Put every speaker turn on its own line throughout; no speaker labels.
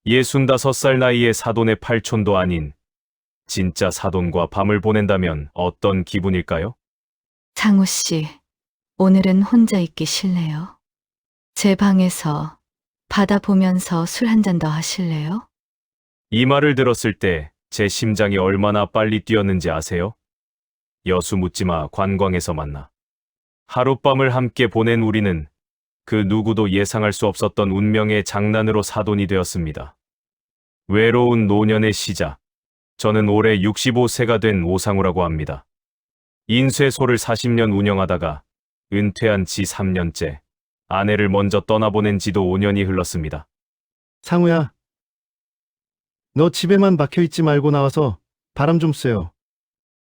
65살 나이에 사돈의 팔촌도 아닌 진짜 사돈과 밤을 보낸다면 어떤 기분일까요?
상우 씨, 오늘은 혼자 있기 싫네요. 제 방에서 바다 보면서 술 한 잔 더 하실래요?
이 말을 들었을 때 제 심장이 얼마나 빨리 뛰었는지 아세요? 여수 묻지마 관광에서 만나. 하룻밤을 함께 보낸 우리는 그 누구도 예상할 수 없었던 운명의 장난으로 사돈이 되었습니다. 외로운 노년의 시작. 저는 올해 65세가 된 오상우라고 합니다. 인쇄소를 40년 운영하다가 은퇴한 지 3년째, 아내를 먼저 떠나보낸 지도 5년이 흘렀습니다.
상우야, 너 집에만 박혀있지 말고 나와서 바람 좀 쐬요.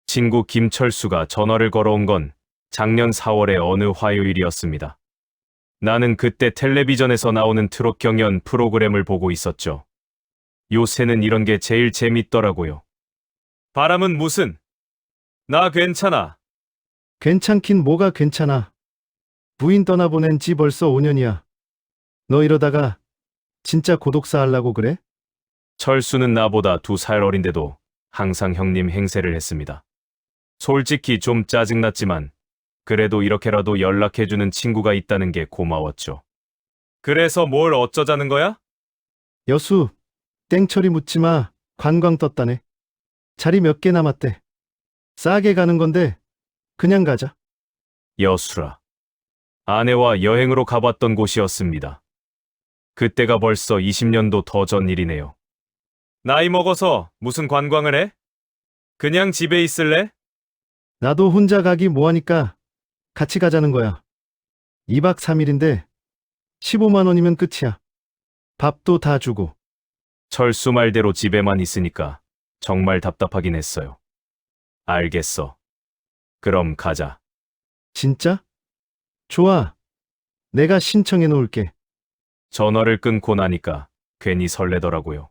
친구 김철수가 전화를 걸어온 건 작년 4월의 어느 화요일이었습니다. 나는 그때 텔레비전에서 나오는 트롯 경연 프로그램을 보고 있었죠. 요새는 이런 게 제일 재밌더라고요. 바람은 무슨? 나 괜찮아.
괜찮긴 뭐가 괜찮아. 부인 떠나보낸 지 벌써 5년이야. 너 이러다가 진짜 고독사 하려고 그래?
철수는 나보다 2살 어린데도 항상 형님 행세를 했습니다. 솔직히 좀 짜증났지만 그래도 이렇게라도 연락해주는 친구가 있다는 게 고마웠죠. 그래서 뭘 어쩌자는 거야?
여수, 땡처리 묻지 마. 관광 떴다네. 자리 몇 개 남았대. 싸게 가는 건데 그냥 가자.
여수라. 아내와 여행으로 가봤던 곳이었습니다. 그때가 벌써 20년도 더 전 일이네요. 나이 먹어서 무슨 관광을 해? 그냥 집에 있을래?
나도 혼자 가기 뭐하니까 같이 가자는 거야. 2박 3일인데 15만 원이면 끝이야. 밥도 다 주고.
철수 말대로 집에만 있으니까 정말 답답하긴 했어요. 알겠어. 그럼 가자.
진짜? 좋아. 내가 신청해 놓을게.
전화를 끊고 나니까 괜히 설레더라고요.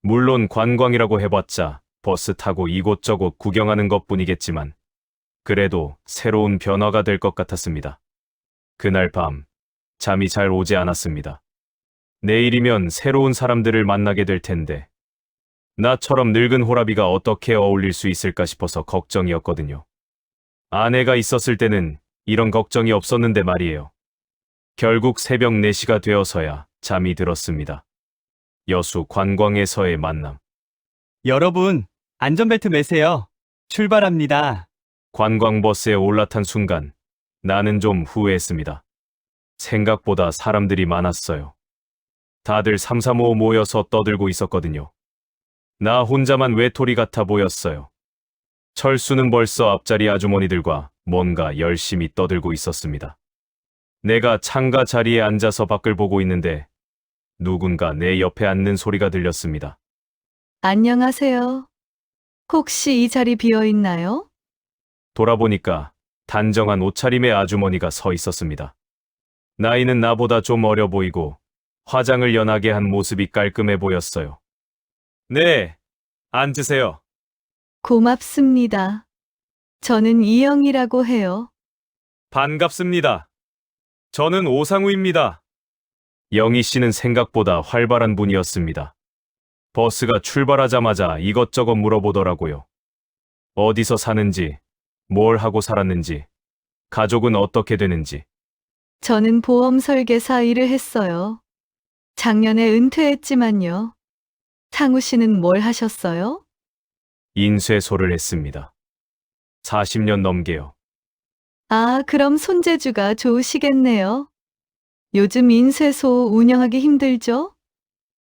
물론 관광이라고 해봤자 버스 타고 이곳저곳 구경하는 것뿐이겠지만 그래도 새로운 변화가 될 것 같았습니다. 그날 밤 잠이 잘 오지 않았습니다. 내일이면 새로운 사람들을 만나게 될 텐데 나처럼 늙은 호라비가 어떻게 어울릴 수 있을까 싶어서 걱정이었거든요. 아내가 있었을 때는 이런 걱정이 없었는데 말이에요. 결국 새벽 4시가 되어서야 잠이 들었습니다. 여수 관광에서의 만남.
여러분, 안전벨트 매세요. 출발합니다.
관광버스에 올라탄 순간 나는 좀 후회했습니다. 생각보다 사람들이 많았어요. 다들 삼삼오오 모여서 떠들고 있었거든요. 나 혼자만 외톨이 같아 보였어요. 철수는 벌써 앞자리 아주머니들과 뭔가 열심히 떠들고 있었습니다. 내가 창가 자리에 앉아서 밖을 보고 있는데 누군가 내 옆에 앉는 소리가 들렸습니다.
안녕하세요. 혹시 이 자리 비어 있나요?
돌아보니까 단정한 옷차림의 아주머니가 서 있었습니다. 나이는 나보다 좀 어려 보이고 화장을 연하게 한 모습이 깔끔해 보였어요. 네, 앉으세요.
고맙습니다. 저는 이영이라고 해요.
반갑습니다. 저는 오상우입니다. 영희 씨는 생각보다 활발한 분이었습니다. 버스가 출발하자마자 이것저것 물어보더라고요. 어디서 사는지, 뭘 하고 살았는지, 가족은 어떻게 되는지.
저는 보험 설계사 일을 했어요. 작년에 은퇴했지만요. 상우 씨는 뭘 하셨어요?
인쇄소를 했습니다. 40년 넘게요.
아, 그럼 손재주가 좋으시겠네요. 요즘 인쇄소 운영하기 힘들죠?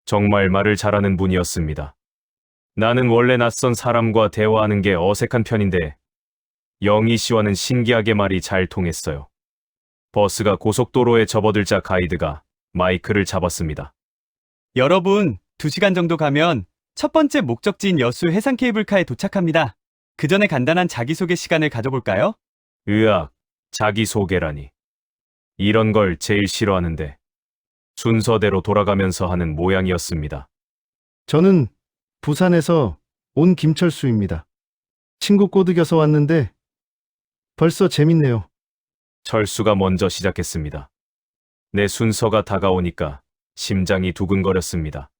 정말 말을 잘하는 분이었습니다. 나는 원래 낯선 사람과 대화하는 게 어색한 편인데 영희 씨와는 신기하게 말이 잘 통했어요. 버스가 고속도로에 접어들자 가이드가 마이크를 잡았습니다.
여러분, 2시간 정도 가면 첫 번째 목적지인 여수 해상 케이블카에 도착합니다. 그 전에 간단한 자기소개 시간을 가져볼까요?
으악, 자기소개라니. 이런 걸 제일 싫어하는데 순서대로 돌아가면서 하는 모양이었습니다.
저는 부산에서 온 김철수입니다. 친구 꼬드겨서 왔는데 벌써 재밌네요.
철수가 먼저 시작했습니다. 내 순서가 다가오니까 심장이 두근거렸습니다.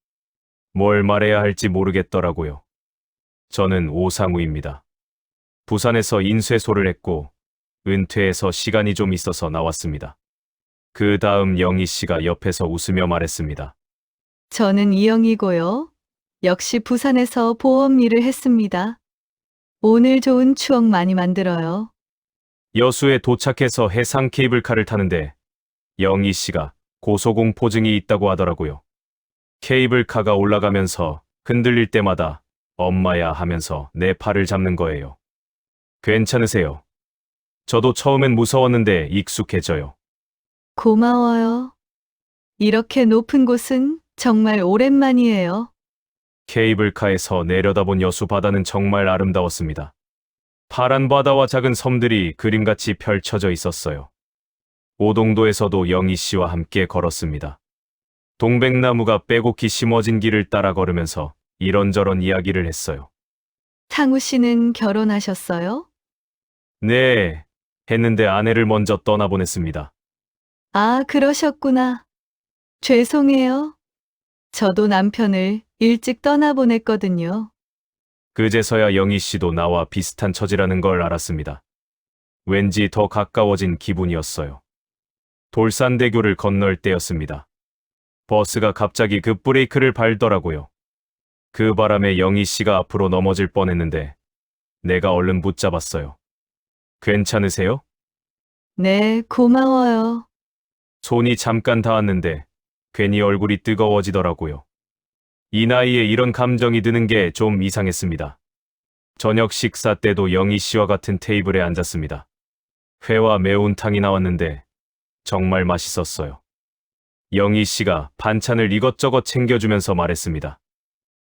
뭘 말해야 할지 모르겠더라고요. 저는 오상우입니다. 부산에서 인쇄소를 했고 은퇴해서 시간이 좀 있어서 나왔습니다. 그 다음 영희 씨가 옆에서 웃으며 말했습니다.
저는 이영이고요. 역시 부산에서 보험 일을 했습니다. 오늘 좋은 추억 많이 만들어요.
여수에 도착해서 해상 케이블카를 타는데 영희 씨가 고소공포증이 있다고 하더라고요. 케이블카가 올라가면서 흔들릴 때마다 엄마야 하면서 내 팔을 잡는 거예요. 괜찮으세요? 저도 처음엔 무서웠는데 익숙해져요.
고마워요. 이렇게 높은 곳은 정말 오랜만이에요.
케이블카에서 내려다본 여수 바다는 정말 아름다웠습니다. 파란 바다와 작은 섬들이 그림같이 펼쳐져 있었어요. 오동도에서도 영희 씨와 함께 걸었습니다. 동백나무가 빼곡히 심어진 길을 따라 걸으면서 이런저런 이야기를 했어요.
상우 씨는 결혼하셨어요?
네, 했는데 아내를 먼저 떠나보냈습니다.
아, 그러셨구나. 죄송해요. 저도 남편을 일찍 떠나보냈거든요.
그제서야 영희 씨도 나와 비슷한 처지라는 걸 알았습니다. 왠지 더 가까워진 기분이었어요. 돌산대교를 건널 때였습니다. 버스가 갑자기 급브레이크를 밟더라고요. 그 바람에 영희 씨가 앞으로 넘어질 뻔했는데 내가 얼른 붙잡았어요. 괜찮으세요?
네, 고마워요.
손이 잠깐 닿았는데 괜히 얼굴이 뜨거워지더라고요. 이 나이에 이런 감정이 드는 게 좀 이상했습니다. 저녁 식사 때도 영희 씨와 같은 테이블에 앉았습니다. 회와 매운탕이 나왔는데 정말 맛있었어요. 영희 씨가 반찬을 이것저것 챙겨주면서 말했습니다.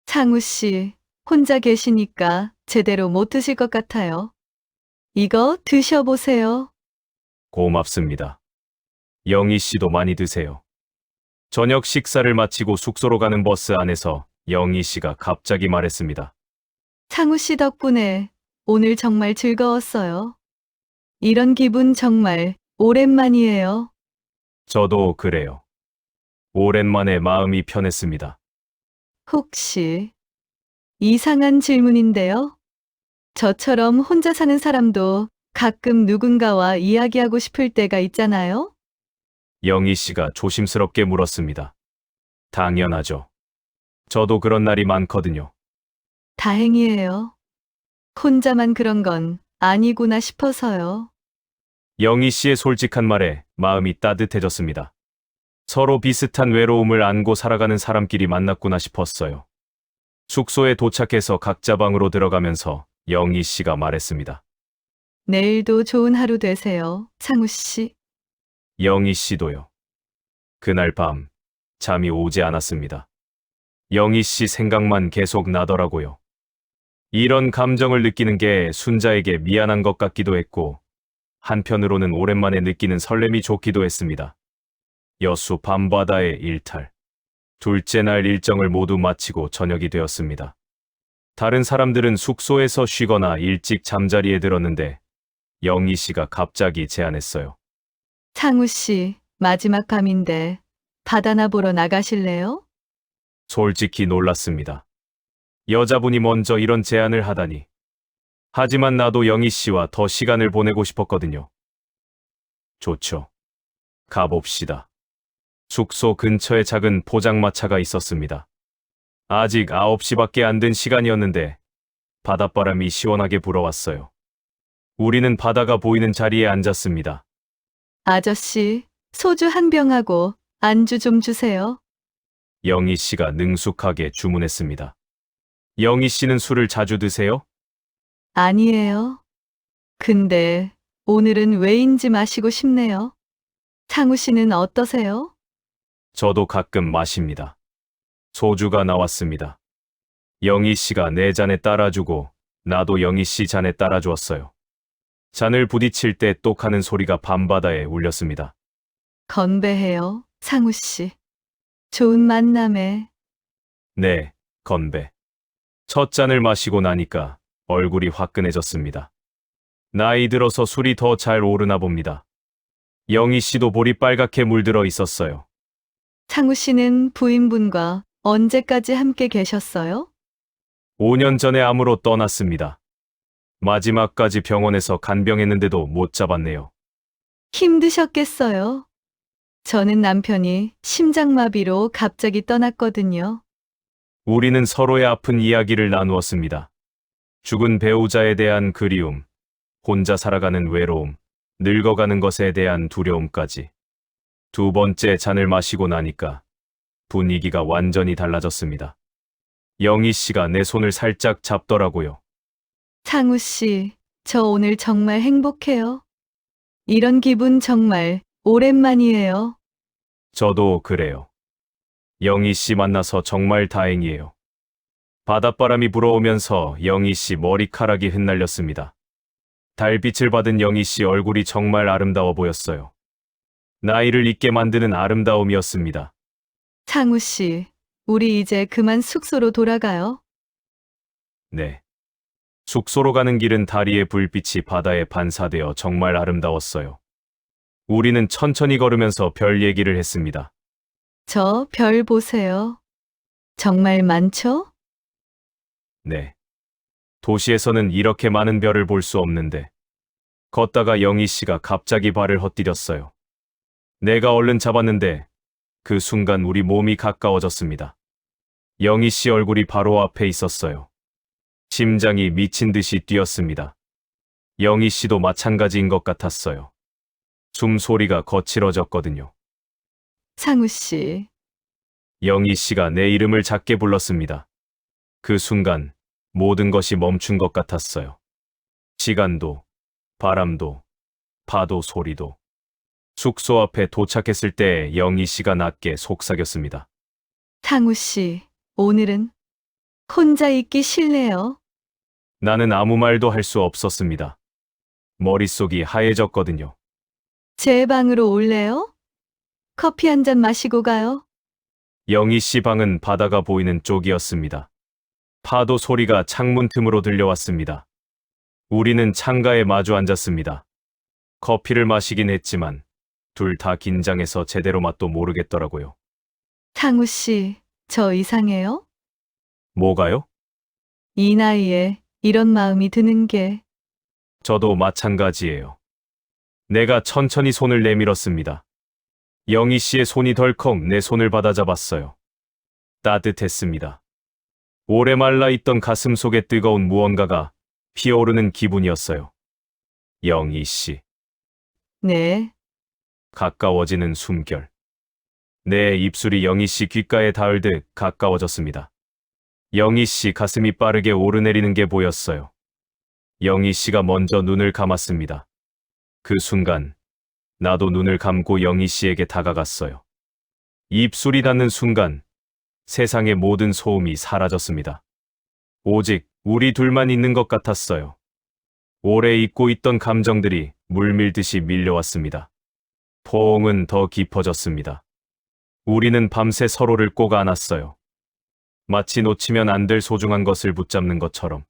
상우 씨, 혼자 계시니까 제대로 못 드실 것 같아요. 이거 드셔보세요.
고맙습니다. 영희 씨도 많이 드세요. 저녁 식사를 마치고 숙소로 가는 버스 안에서 영희 씨가 갑자기 말했습니다.
상우 씨 덕분에 오늘 정말 즐거웠어요. 이런 기분 정말 오랜만이에요.
저도 그래요. 오랜만에 마음이 편했습니다.
혹시 이상한 질문인데요. 저처럼 혼자 사는 사람도 가끔 누군가와 이야기하고 싶을 때가 있잖아요.
영희 씨가 조심스럽게 물었습니다. 당연하죠. 저도 그런 날이 많거든요.
다행이에요. 혼자만 그런 건 아니구나 싶어서요.
영희 씨의 솔직한 말에 마음이 따뜻해졌습니다. 서로 비슷한 외로움을 안고 살아가는 사람끼리 만났구나 싶었어요. 숙소에 도착해서 각자 방으로 들어가면서 영희 씨가 말했습니다.
내일도 좋은 하루 되세요, 상우 씨.
영희 씨도요. 그날 밤 잠이 오지 않았습니다. 영희 씨 생각만 계속 나더라고요. 이런 감정을 느끼는 게 순자에게 미안한 것 같기도 했고 한편으로는 오랜만에 느끼는 설렘이 좋기도 했습니다. 여수 밤바다의 일탈. 둘째 날 일정을 모두 마치고 저녁이 되었습니다. 다른 사람들은 숙소에서 쉬거나 일찍 잠자리에 들었는데 영희 씨가 갑자기 제안했어요.
상우 씨, 마지막 밤인데 바다나 보러 나가실래요?
솔직히 놀랐습니다. 여자분이 먼저 이런 제안을 하다니. 하지만 나도 영희 씨와 더 시간을 보내고 싶었거든요. 좋죠. 가봅시다. 숙소 근처에 작은 포장마차가 있었습니다. 아직 9시밖에 안 된 시간이었는데 바닷바람이 시원하게 불어왔어요. 우리는 바다가 보이는 자리에 앉았습니다.
아저씨, 소주 한 병하고 안주 좀 주세요.
영희 씨가 능숙하게 주문했습니다. 영희 씨는 술을 자주 드세요?
아니에요. 근데 오늘은 왜인지 마시고 싶네요. 상우 씨는 어떠세요?
저도 가끔 마십니다. 소주가 나왔습니다. 영희 씨가 내 잔에 따라주고 나도 영희 씨 잔에 따라주었어요. 잔을 부딪힐 때 똑하는 소리가 밤바다에 울렸습니다.
건배해요, 상우 씨. 좋은 만남에.
네, 건배. 첫 잔을 마시고 나니까 얼굴이 화끈해졌습니다. 나이 들어서 술이 더 잘 오르나 봅니다. 영희 씨도 볼이 빨갛게 물들어 있었어요.
상우 씨는 부인분과 언제까지 함께 계셨어요?
5년 전에 암으로 떠났습니다. 마지막까지 병원에서 간병했는데도 못 잡았네요.
힘드셨겠어요. 저는 남편이 심장마비로 갑자기 떠났거든요.
우리는 서로의 아픈 이야기를 나누었습니다. 죽은 배우자에 대한 그리움, 혼자 살아가는 외로움, 늙어가는 것에 대한 두려움까지. 두 번째 잔을 마시고 나니까 분위기가 완전히 달라졌습니다. 영희 씨가 내 손을 살짝 잡더라고요.
상우 씨, 저 오늘 정말 행복해요. 이런 기분 정말 오랜만이에요.
저도 그래요. 영희 씨 만나서 정말 다행이에요. 바닷바람이 불어오면서 영희 씨 머리카락이 흩날렸습니다. 달빛을 받은 영희 씨 얼굴이 정말 아름다워 보였어요. 나이를 잊게 만드는 아름다움이었습니다.
상우 씨, 우리 이제 그만 숙소로 돌아가요.
네. 숙소로 가는 길은 다리의 불빛이 바다에 반사되어 정말 아름다웠어요. 우리는 천천히 걸으면서 별 얘기를 했습니다.
저 별 보세요. 정말 많죠?
네. 도시에서는 이렇게 많은 별을 볼 수 없는데. 걷다가 영희 씨가 갑자기 발을 헛디뎠어요. 내가 얼른 잡았는데 그 순간 우리 몸이 가까워졌습니다. 영희 씨 얼굴이 바로 앞에 있었어요. 심장이 미친 듯이 뛰었습니다. 영희 씨도 마찬가지인 것 같았어요. 숨소리가 거칠어졌거든요.
상우 씨,
영희 씨가 내 이름을 작게 불렀습니다. 그 순간 모든 것이 멈춘 것 같았어요. 시간도, 바람도, 파도 소리도. 숙소 앞에 도착했을 때 영희 씨가 낮게 속삭였습니다.
상우 씨, 오늘은 혼자 있기 싫네요.
나는 아무 말도 할 수 없었습니다. 머릿속이 하얘졌거든요.
제 방으로 올래요? 커피 한 잔 마시고 가요.
영희 씨 방은 바다가 보이는 쪽이었습니다. 파도 소리가 창문 틈으로 들려왔습니다. 우리는 창가에 마주 앉았습니다. 커피를 마시긴 했지만 둘 다 긴장해서 제대로 맛도 모르겠더라고요.
상우 씨, 저 이상해요?
뭐가요?
이 나이에 이런 마음이 드는 게
저도 마찬가지예요. 내가 천천히 손을 내밀었습니다. 영희 씨의 손이 덜컥 내 손을 받아잡았어요. 따뜻했습니다. 오래 말라있던 가슴 속에 뜨거운 무언가가 피어오르는 기분이었어요. 영희 씨.
네,
가까워지는 숨결. 내 입술이 영희 씨 귓가에 닿을 듯 가까워졌습니다. 영희 씨 가슴이 빠르게 오르내리는 게 보였어요. 영희 씨가 먼저 눈을 감았습니다. 그 순간 나도 눈을 감고 영희 씨에게 다가갔어요. 입술이 닿는 순간 세상의 모든 소음이 사라졌습니다. 오직 우리 둘만 있는 것 같았어요. 오래 잊고 있던 감정들이 물밀듯이 밀려왔습니다. 포옹은 더 깊어졌습니다. 우리는 밤새 서로를 꼭 안았어요. 마치 놓치면 안 될 소중한 것을 붙잡는 것처럼.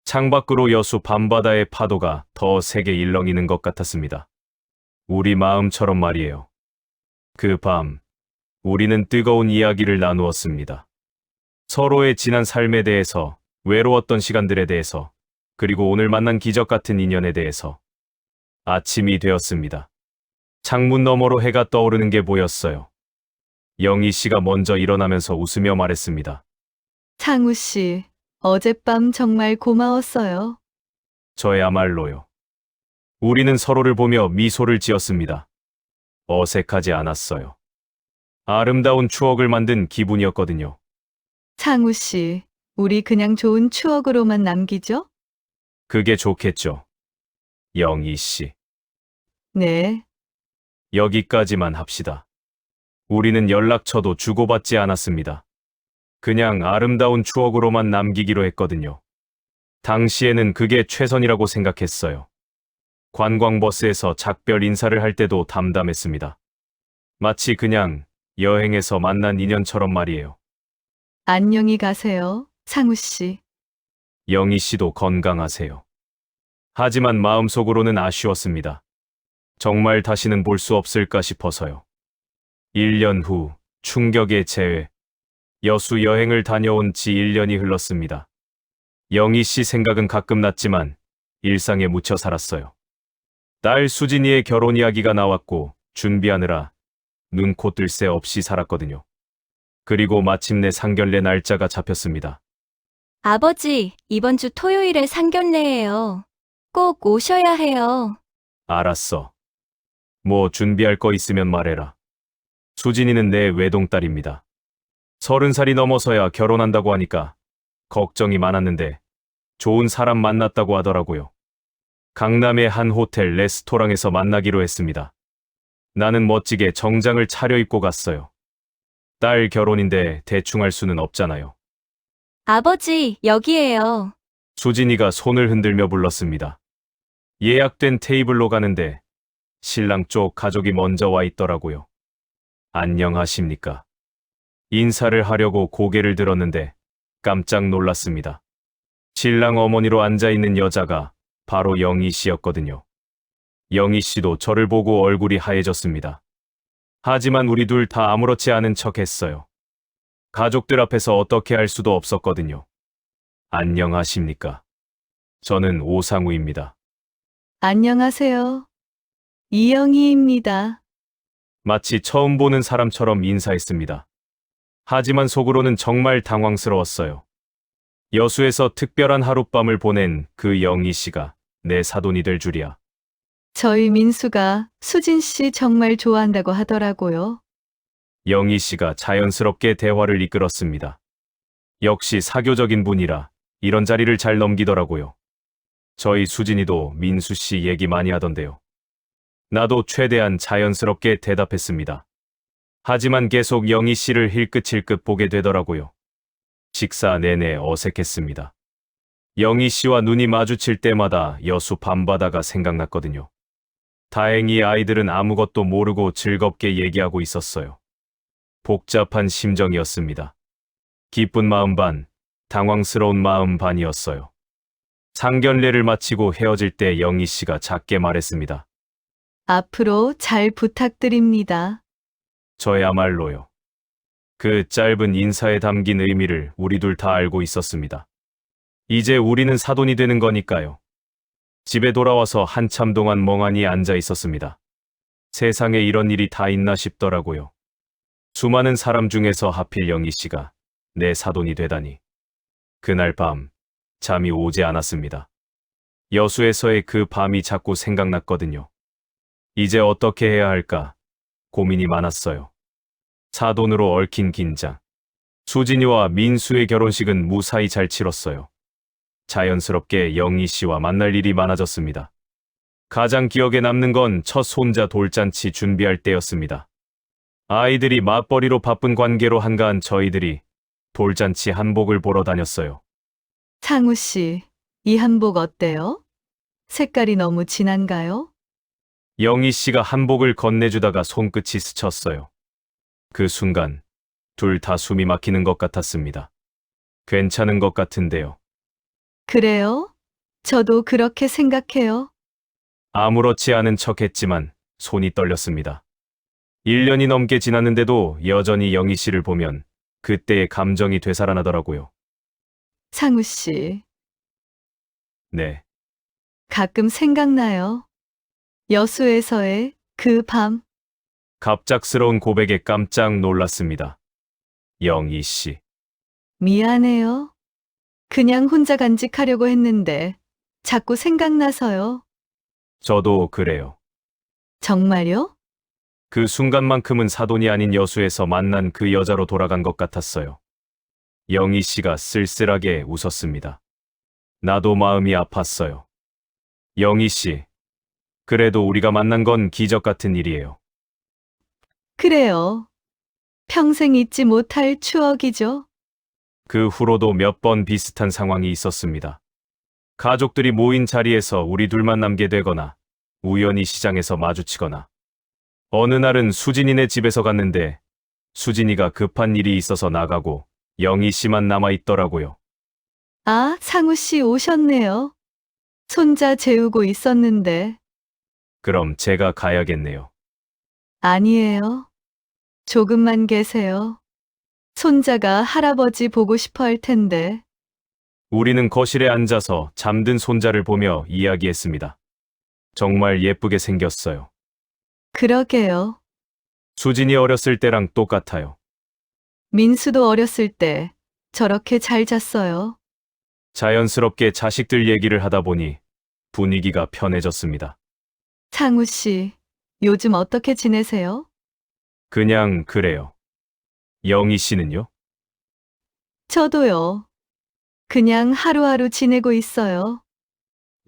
창밖으로 여수 밤바다의 파도가 더 세게 일렁이는 것 같았습니다. 우리 마음처럼 말이에요. 그 밤, 우리는 뜨거운 이야기를 나누었습니다. 서로의 지난 삶에 대해서, 외로웠던 시간들에 대해서, 그리고 오늘 만난 기적 같은 인연에 대해서. 아침이 되었습니다. 창문 너머로 해가 떠오르는 게 보였어요. 영희 씨가 먼저 일어나면서 웃으며 말했습니다.
상우 씨, 어젯밤 정말 고마웠어요.
저야말로요. 우리는 서로를 보며 미소를 지었습니다. 어색하지 않았어요. 아름다운 추억을 만든 기분이었거든요.
상우 씨, 우리 그냥 좋은 추억으로만 남기죠?
그게 좋겠죠. 영희 씨,
네,
여기까지만 합시다. 우리는 연락처도 주고받지 않았습니다. 그냥 아름다운 추억으로만 남기기로 했거든요. 당시에는 그게 최선이라고 생각했어요. 관광버스에서 작별 인사를 할 때도 담담했습니다. 마치 그냥 여행에서 만난 인연처럼 말이에요.
안녕히 가세요, 상우 씨.
영희 씨도 건강하세요. 하지만 마음속으로는 아쉬웠습니다. 정말 다시는 볼 수 없을까 싶어서요. 1년 후 충격의 재회. 여수 여행을 다녀온 지 1년이 흘렀습니다. 영희 씨 생각은 가끔 났지만 일상에 묻혀 살았어요. 딸 수진이의 결혼 이야기가 나왔고 준비하느라 눈코 뜰 새 없이 살았거든요. 그리고 마침내 상견례 날짜가 잡혔습니다.
아버지, 이번 주 토요일에 상견례예요. 꼭 오셔야 해요.
알았어. 뭐 준비할 거 있으면 말해라. 수진이는 내 외동딸입니다. 30살이 넘어서야 결혼한다고 하니까 걱정이 많았는데 좋은 사람 만났다고 하더라고요. 강남의 한 호텔 레스토랑에서 만나기로 했습니다. 나는 멋지게 정장을 차려입고 갔어요. 딸 결혼인데 대충 할 수는 없잖아요.
아버지, 여기에요.
수진이가 손을 흔들며 불렀습니다. 예약된 테이블로 가는데 신랑 쪽 가족이 먼저 와 있더라고요. 안녕하십니까. 인사를 하려고 고개를 들었는데 깜짝 놀랐습니다. 신랑 어머니로 앉아있는 여자가 바로 영희 씨였거든요. 영희 씨도 저를 보고 얼굴이 하얘졌습니다. 하지만 우리 둘 다 아무렇지 않은 척 했어요. 가족들 앞에서 어떻게 할 수도 없었거든요. 안녕하십니까. 저는 오상우입니다.
안녕하세요. 이영희입니다.
마치 처음 보는 사람처럼 인사했습니다. 하지만 속으로는 정말 당황스러웠어요. 여수에서 특별한 하룻밤을 보낸 그 영희 씨가 내 사돈이 될 줄이야.
저희 민수가 수진 씨 정말 좋아한다고 하더라고요.
영희 씨가 자연스럽게 대화를 이끌었습니다. 역시 사교적인 분이라 이런 자리를 잘 넘기더라고요. 저희 수진이도 민수 씨 얘기 많이 하던데요. 나도 최대한 자연스럽게 대답했습니다. 하지만 계속 영희 씨를 힐끗힐끗 보게 되더라고요. 식사 내내 어색했습니다. 영희 씨와 눈이 마주칠 때마다 여수 밤바다가 생각났거든요. 다행히 아이들은 아무것도 모르고 즐겁게 얘기하고 있었어요. 복잡한 심정이었습니다. 기쁜 마음 반, 당황스러운 마음 반이었어요. 상견례를 마치고 헤어질 때 영희 씨가 작게 말했습니다.
앞으로 잘 부탁드립니다.
저야말로요. 그 짧은 인사에 담긴 의미를 우리 둘 다 알고 있었습니다. 이제 우리는 사돈이 되는 거니까요. 집에 돌아와서 한참 동안 멍하니 앉아 있었습니다. 세상에 이런 일이 다 있나 싶더라고요. 수많은 사람 중에서 하필 영희 씨가 내 사돈이 되다니. 그날 밤 잠이 오지 않았습니다. 여수에서의 그 밤이 자꾸 생각났거든요. 이제 어떻게 해야 할까 고민이 많았어요. 사돈으로 얽힌 긴장. 수진이와 민수의 결혼식은 무사히 잘 치렀어요. 자연스럽게 영희 씨와 만날 일이 많아졌습니다. 가장 기억에 남는 건 첫 손자 돌잔치 준비할 때였습니다. 아이들이 맞벌이로 바쁜 관계로 한가한 저희들이 돌잔치 한복을 보러 다녔어요.
상우 씨, 이 한복 어때요? 색깔이 너무 진한가요?
영희 씨가 한복을 건네주다가 손끝이 스쳤어요. 그 순간 둘 다 숨이 막히는 것 같았습니다. 괜찮은 것 같은데요.
그래요? 저도 그렇게 생각해요.
아무렇지 않은 척했지만 손이 떨렸습니다. 1년이 넘게 지났는데도 여전히 영희 씨를 보면 그때의 감정이 되살아나더라고요.
상우 씨,
네,
가끔 생각나요. 여수에서의 그 밤.
갑작스러운 고백에 깜짝 놀랐습니다. 영희 씨,
미안해요. 그냥 혼자 간직하려고 했는데 자꾸 생각나서요.
저도 그래요.
정말요?
그 순간만큼은 사돈이 아닌 여수에서 만난 그 여자로 돌아간 것 같았어요. 영희 씨가 쓸쓸하게 웃었습니다. 나도 마음이 아팠어요. 영희 씨, 그래도 우리가 만난 건 기적 같은 일이에요.
그래요. 평생 잊지 못할 추억이죠.
그 후로도 몇 번 비슷한 상황이 있었습니다. 가족들이 모인 자리에서 우리 둘만 남게 되거나 우연히 시장에서 마주치거나 어느 날은 수진이네 집에서 갔는데 수진이가 급한 일이 있어서 나가고 영희 씨만 남아 있더라고요.
아, 상우 씨 오셨네요. 손자 재우고 있었는데.
그럼 제가 가야겠네요.
아니에요. 조금만 계세요. 손자가 할아버지 보고 싶어 할 텐데.
우리는 거실에 앉아서 잠든 손자를 보며 이야기했습니다. 정말 예쁘게 생겼어요.
그러게요.
수진이 어렸을 때랑 똑같아요.
민수도 어렸을 때 저렇게 잘 잤어요.
자연스럽게 자식들 얘기를 하다 보니 분위기가 편해졌습니다.
창우 씨, 요즘 어떻게 지내세요?
그냥 그래요. 영희 씨는요?
저도요. 그냥 하루하루 지내고 있어요.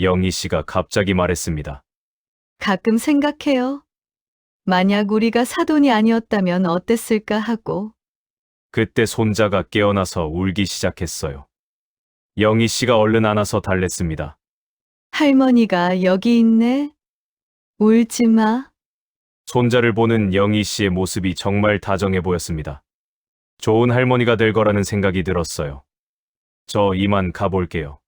영희 씨가 갑자기 말했습니다.
가끔 생각해요. 만약 우리가 사돈이 아니었다면 어땠을까 하고.
그때 손자가 깨어나서 울기 시작했어요. 영희 씨가 얼른 안아서 달랬습니다.
할머니가 여기 있네. 울지 마.
손자를 보는 영희 씨의 모습이 정말 다정해 보였습니다. 좋은 할머니가 될 거라는 생각이 들었어요. 저 이만 가볼게요.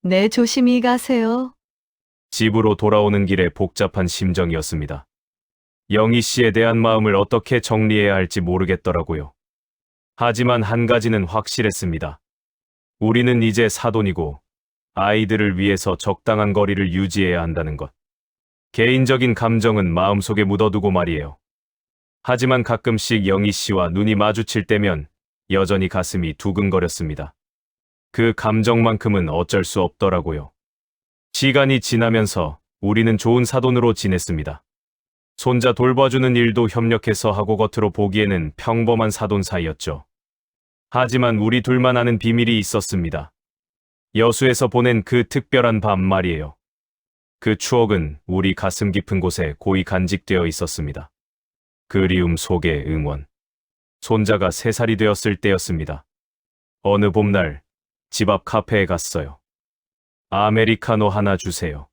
네, 조심히 가세요.
집으로 돌아오는 길에 복잡한 심정이었습니다. 영희 씨에 대한 마음을 어떻게 정리해야 할지 모르겠더라고요. 하지만 한 가지는 확실했습니다. 우리는 이제 사돈이고 아이들을 위해서 적당한 거리를 유지해야 한다는 것. 개인적인 감정은 마음속에 묻어두고 말이에요. 하지만 가끔씩 영희 씨와 눈이 마주칠 때면 여전히 가슴이 두근거렸습니다. 그 감정만큼은 어쩔 수 없더라고요. 시간이 지나면서 우리는 좋은 사돈으로 지냈습니다. 손자 돌봐주는 일도 협력해서 하고 겉으로 보기에는 평범한 사돈 사이였죠. 하지만 우리 둘만 아는 비밀이 있었습니다. 여수에서 보낸 그 특별한 밤 말이에요. 그 추억은 우리 가슴 깊은 곳에 고이 간직되어 있었습니다. 그리움 속의 응원. 손자가 3살이 되었을 때였습니다. 어느 봄날 집 앞 카페에 갔어요. 아메리카노 하나 주세요.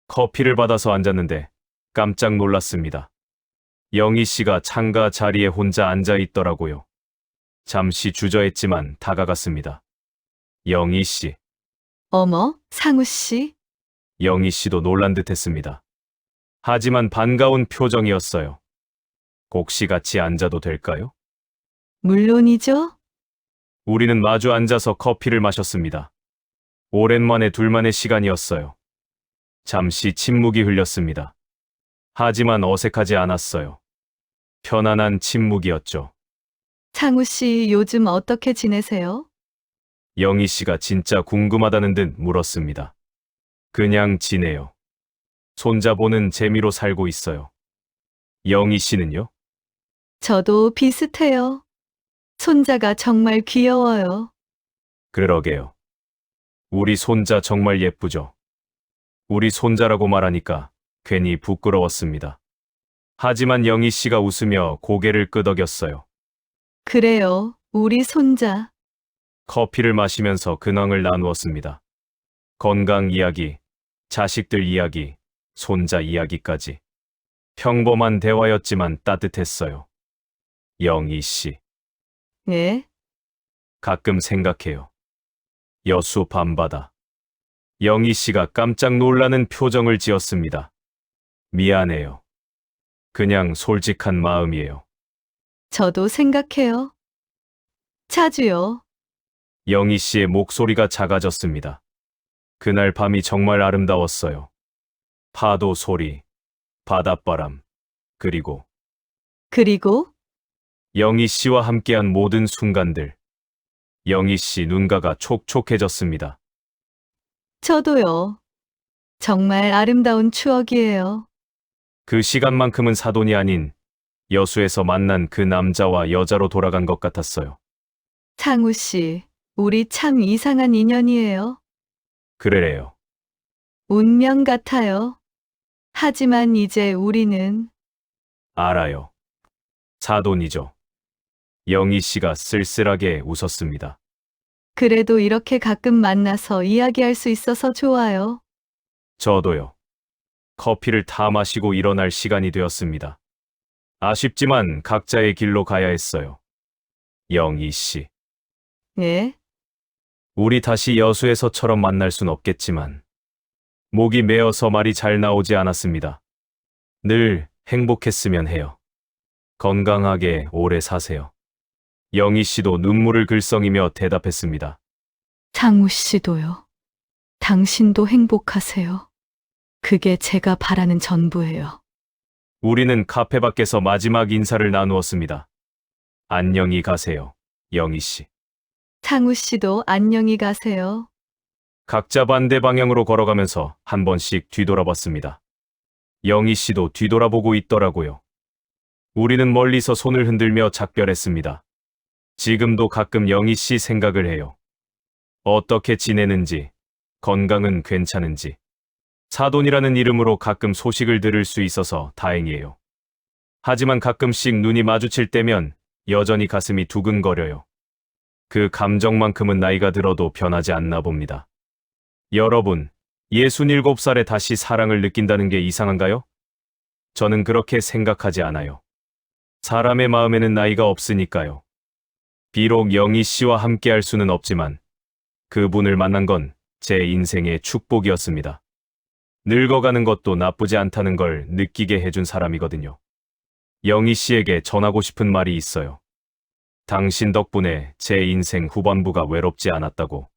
커피를 받아서 앉았는데 깜짝 놀랐습니다. 영희 씨가 창가 자리에 혼자 앉아 있더라고요. 잠시 주저했지만 다가갔습니다. 영희 씨.
어머, 상우 씨.
영희 씨도 놀란 듯 했습니다. 하지만 반가운 표정이었어요. 혹시 같이 앉아도 될까요?
물론이죠.
우리는 마주 앉아서 커피를 마셨습니다. 오랜만에 둘만의 시간이었어요. 잠시 침묵이 흘렸습니다. 하지만 어색하지 않았어요. 편안한 침묵이었죠.
상우 씨 요즘 어떻게 지내세요?
영희 씨가 진짜 궁금하다는 듯 물었습니다. 그냥 지내요. 손자 보는 재미로 살고 있어요. 영희 씨는요?
저도 비슷해요. 손자가 정말 귀여워요.
그러게요. 우리 손자 정말 예쁘죠? 우리 손자라고 말하니까 괜히 부끄러웠습니다. 하지만 영희 씨가 웃으며 고개를 끄덕였어요.
그래요, 우리 손자.
커피를 마시면서 근황을 나누었습니다. 건강 이야기, 자식들 이야기, 손자 이야기까지. 평범한 대화였지만 따뜻했어요. 영희 씨,
예?
가끔 생각해요. 여수 밤바다. 영희 씨가 깜짝 놀라는 표정을 지었습니다. 미안해요. 그냥 솔직한 마음이에요.
저도 생각해요. 자주요.
영희 씨의 목소리가 작아졌습니다. 그날 밤이 정말 아름다웠어요. 파도 소리, 바닷바람, 그리고
그리고
영희 씨와 함께한 모든 순간들. 영희 씨 눈가가 촉촉해졌습니다.
저도요. 정말 아름다운 추억이에요.
그 시간만큼은 사돈이 아닌 여수에서 만난 그 남자와 여자로 돌아간 것 같았어요.
상우 씨, 우리 참 이상한 인연이에요.
그래요.
운명 같아요. 하지만 이제 우리는
알아요. 사돈이죠. 영희 씨가 쓸쓸하게 웃었습니다.
그래도 이렇게 가끔 만나서 이야기할 수 있어서 좋아요.
저도요. 커피를 다 마시고 일어날 시간이 되었습니다. 아쉽지만 각자의 길로 가야 했어요. 영희 씨,
예?
우리 다시 여수에서처럼 만날 순 없겠지만 목이 메어서 말이 잘 나오지 않았습니다. 늘 행복했으면 해요. 건강하게 오래 사세요. 영희 씨도 눈물을 글썽이며 대답했습니다.
창우 씨도요. 당신도 행복하세요. 그게 제가 바라는 전부예요.
우리는 카페 밖에서 마지막 인사를 나누었습니다. 안녕히 가세요, 영희 씨.
창우 씨도 안녕히 가세요.
각자 반대 방향으로 걸어가면서 한 번씩 뒤돌아봤습니다. 영희 씨도 뒤돌아보고 있더라고요. 우리는 멀리서 손을 흔들며 작별했습니다. 지금도 가끔 영희 씨 생각을 해요. 어떻게 지내는지, 건강은 괜찮은지. 사돈이라는 이름으로 가끔 소식을 들을 수 있어서 다행이에요. 하지만 가끔씩 눈이 마주칠 때면 여전히 가슴이 두근거려요. 그 감정만큼은 나이가 들어도 변하지 않나 봅니다. 여러분, 67살에 다시 사랑을 느낀다는 게 이상한가요? 저는 그렇게 생각하지 않아요. 사람의 마음에는 나이가 없으니까요. 비록 영희 씨와 함께 할 수는 없지만 그분을 만난 건 제 인생의 축복이었습니다. 늙어가는 것도 나쁘지 않다는 걸 느끼게 해준 사람이거든요. 영희 씨에게 전하고 싶은 말이 있어요. 당신 덕분에 제 인생 후반부가 외롭지 않았다고.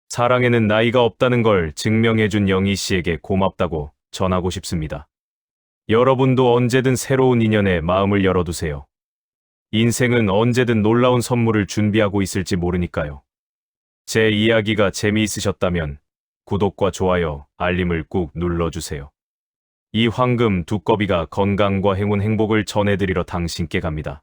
사랑에는 나이가 없다는 걸 증명해준 영희 씨에게 고맙다고 전하고 싶습니다. 여러분도 언제든 새로운 인연에 마음을 열어두세요. 인생은 언제든 놀라운 선물을 준비하고 있을지 모르니까요. 제 이야기가 재미있으셨다면 구독과 좋아요, 알림을 꾹 눌러주세요. 이 황금 두꺼비가 건강과 행운 행복을 전해드리러 당신께 갑니다.